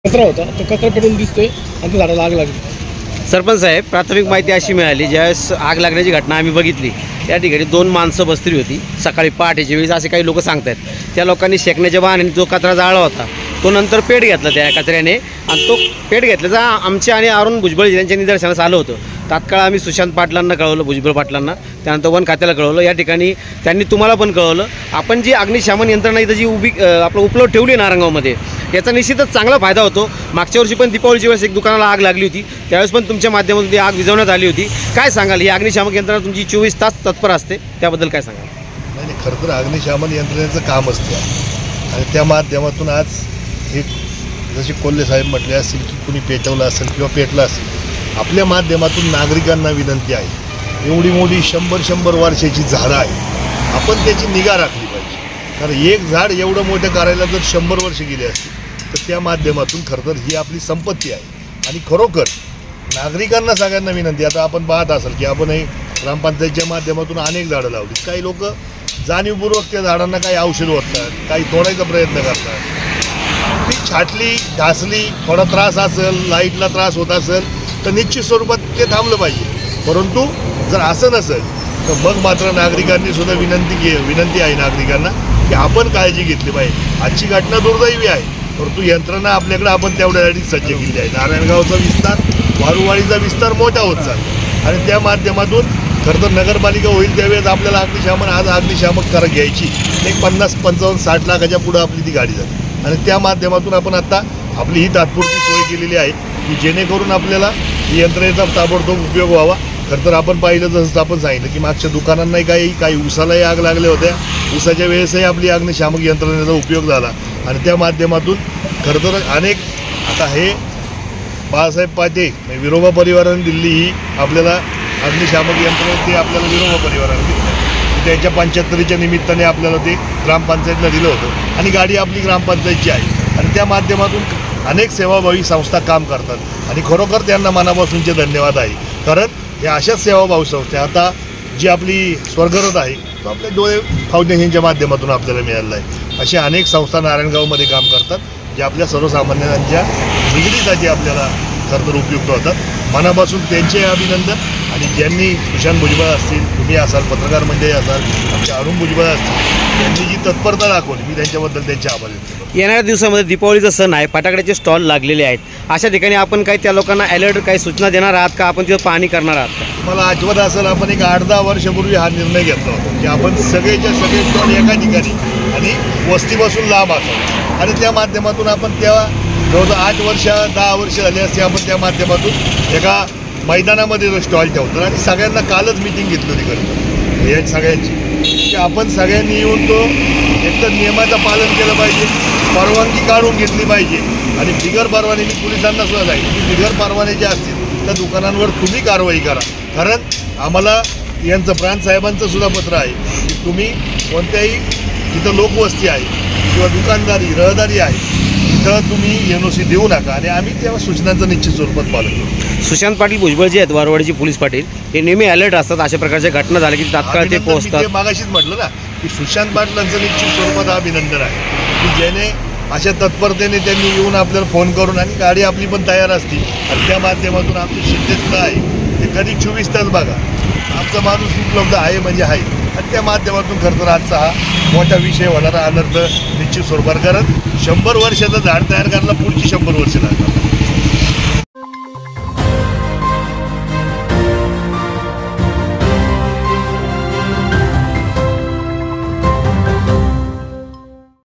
कचरा होता तो कचरा पेटून दिसतोय आणि त्या झाडाला आग लागली। सरपंच साहेब, प्राथमिक माहिती अशी मिळाली, ज्यावेळेस आग लागण्याची घटना आम्ही बघितली त्या ठिकाणी 2 माणसं बसली होती सकाळी पहाटेच्या वेळेस, असे काही लोक सांगतात। त्या लोकांनी शेकण्याच्या बहाण्याने जो कचरा जाळला होता तो नंतर पेट घेतला त्या कचऱ्याने, आणि तो पेट घेतल्याचा आमच्या आणि अरुण भुजबळ यांच्या निदर्शनास आलं होतं। तात्काळ आम्ही सुशांत पाटलांना कळवलं, भुजबळ पाटलांना, त्यानंतर वन खात्याला कळवलं। या ठिकाणी त्यांनी तुम्हाला पण कळवलं। आपण जी अग्निशमन यंत्रणा इथं जी आपलं उपलब्ध ठेवली आहे नारंगावमध्ये, याचा निश्चितच चांगला फायदा होतो। मागच्या वर्षी पण दीपावलीच्या वेळेस एक दुकानाला आग लागली होती, त्यावेळेस पण तुमच्या माध्यमातून ती आग विझवण्यात आली होती। काय सांगाल, ही अग्निशामक यंत्रणा तुमची 24 तास तत्पर असते, त्याबद्दल काय सांगाल? नाही, खरं तर अग्निशमन यंत्रणेचं काम असतं आणि त्या माध्यमातून आज हे जसे कोल्हे साहेब म्हटले असतील की कुणी पेटवलं असेल किंवा पेटलं असेल, आपल्या माध्यमातून नागरिकांना विनंती आहे, एवढी मोठी 100 वर्षाची झाडं आहे, आपण त्याची निगा राखली पाहिजे। कारण एक झाड एवढं मोठं करायला जर 100 वर्ष गेली असतील तर त्या माध्यमातून खरं तर ही आपली संपत्ती आहे। आणि खरोखर नागरिकांना सगळ्यांना विनंती, आता आपण पाहत असाल की आपणही ग्रामपंचायतच्या माध्यमातून अनेक झाडं लावली, काही लोक जाणीवपूर्वक त्या झाडांना काही औषध ओततात, काही तोडायचा प्रयत्न करतात, ती छाटली ढासली थोडा त्रास असेल, लाईटला त्रास होत असेल तर निश्चित स्वरूपात ते थांबलं पाहिजे। परंतु जर असं नसेल तर मग मात्र नागरिकांनी सुद्धा विनंती आहे नागरिकांना की आपण काळजी घेतली पाहिजे। आजची घटना दुर्दैवी आहे, परंतु यंत्रणा आपल्याकडे आपण तेवढ्यासाठी सज्ज केली आहे। नारायणगावचा विस्तार, वारुवाडीचा विस्तार मोठा होत चालला आणि त्या माध्यमातून खरं तर नगरपालिका होईल त्यावेळेस आपल्याला अग्निशामक घ्यायची एक 50-55-60 लाखाच्या पुढं आपली ती गाडी जाते आणि त्या माध्यमातून आपण आता आपली ही तात्पुरती सोय केलेली आहे की जेणेकरून आपल्याला ही यंत्रणेचा ताबडतोब उपयोग व्हावा। खरं तर आपण पाहिलं जसं आपण सांगितलं की मागच्या दुकानांनाही काही ऊसालाही आग लागल्या होत्या, ऊसाच्या वेळेसही आपली अग्निशामक यंत्रणेचा उपयोग झाला आणि त्या माध्यमातून खरं तर अनेक आता हे बाळासाहेब पाटे विरोबा परिवाराने दिल्ली ही आपल्याला अग्निशामक यंत्रणा, ते आपल्याला विरोबा परिवाराने दिली, त्यांच्या 75च्या निमित्ताने आपल्याला ते ग्रामपंचायतला दिलं होतं आणि गाडी आपली ग्रामपंचायतची आहे आणि त्या माध्यमातून अनेक सेवाभावी संस्था काम करतात आणि खरोखर त्यांना मनापासूनचे धन्यवाद आहे। कारण या अशाच सेवाभावी संस्था आता जी आपली स्वर्गरथ आहे तो आपल्या डोळे फाउंडेशनच्या माध्यमातून आपल्याला मिळालेला आहे। अशा अनेक संस्था नारायणगावमध्ये काम करतात जे आपल्या सर्वसामान्यांच्या निगडीसाठी आपल्याला खरं तर उपयुक्त होतात। मनापासून त्यांचे अभिनंदन। आणि ज्यांनी सुशांत भुजबळ असतील, तुम्ही असाल, पत्रकार मंडळी असाल, आमचे अरुण भुजबळ असतील, यांनी जी तत्परता दाखवली मी त्यांच्याबद्दल त्यांचे आभार व्यक्त करतो। येणाऱ्या दिवसामध्ये दीपावलीचा सण आहे, फटाकड्याचे स्टॉल लागलेले आहेत, अशा ठिकाणी आपण काही त्या लोकांना अलर्ट काही सूचना देणार आहात का? आपण तिथं पाहणी करणार आहात का? मला आठवत असेल आपण एक 8-10 वर्षापूर्वी हा निर्णय घेतला होता की आपण सगळेच्या सगळे स्टॉल एका ठिकाणी आणि वस्तीपासून लांब असावं आणि त्या माध्यमातून आपण तेव्हा जवळजवळ 8 वर्ष 10 वर्ष झाली असते आपण त्या माध्यमातून एका मैदानामध्ये जो स्टॉल ठेवतो आणि सगळ्यांना कालच मिटिंग घेतली होती खरं या सगळ्यांची की आपण सगळ्यांनी येऊन तो एकतर नियमाचं पालन केलं पाहिजे, परवानगी काढून घेतली पाहिजे आणि बिगर परवाने मी पोलिसांना सुद्धा जाईल की बिगर परवाने जे असतील त्या दुकानांवर तुम्ही कारवाई करा। कारण आम्हाला यांचं प्रांतसाहेबांचं सुद्धा पत्र आहे की तुम्ही कोणत्याही जिथं लोकवस्ती आहे किंवा दुकानदारी रहदारी आहे तिथं तुम्ही NOC देऊ नका आणि आम्ही त्या सूचनांचं निश्चित स्वरूपात पालन करू। सुशांत पाटील भुजबळ जे आहेत वारवाडीचे पोलीस पाटील, हे नेहमी अलर्ट असतात, अशा प्रकारच्या घटना झाल्या की तात्काळ ते पोहोचतात। मी मागाशीच म्हटलं ना की सुशांत पाटलांचं निश्चित स्वरूपात अभिनंदन आहे की ज्याने अशा तत्परतेने त्यांनी येऊन आपल्याला फोन करून आणि गाडी आपली पण तयार असती आणि त्या माध्यमातून आपली शिद्दत आहे ते कधी 24 तास बघा आमचा माणूस उपलब्ध आहे म्हणजे आहे आणि त्या माध्यमातून खरं तर आजचा हा मोठा विषय होणारा अनर्थ निश्चित स्वरूपात, कारण 100 वर्षाचं झाड तयार करायला पुढची 100 वर्ष लागतात।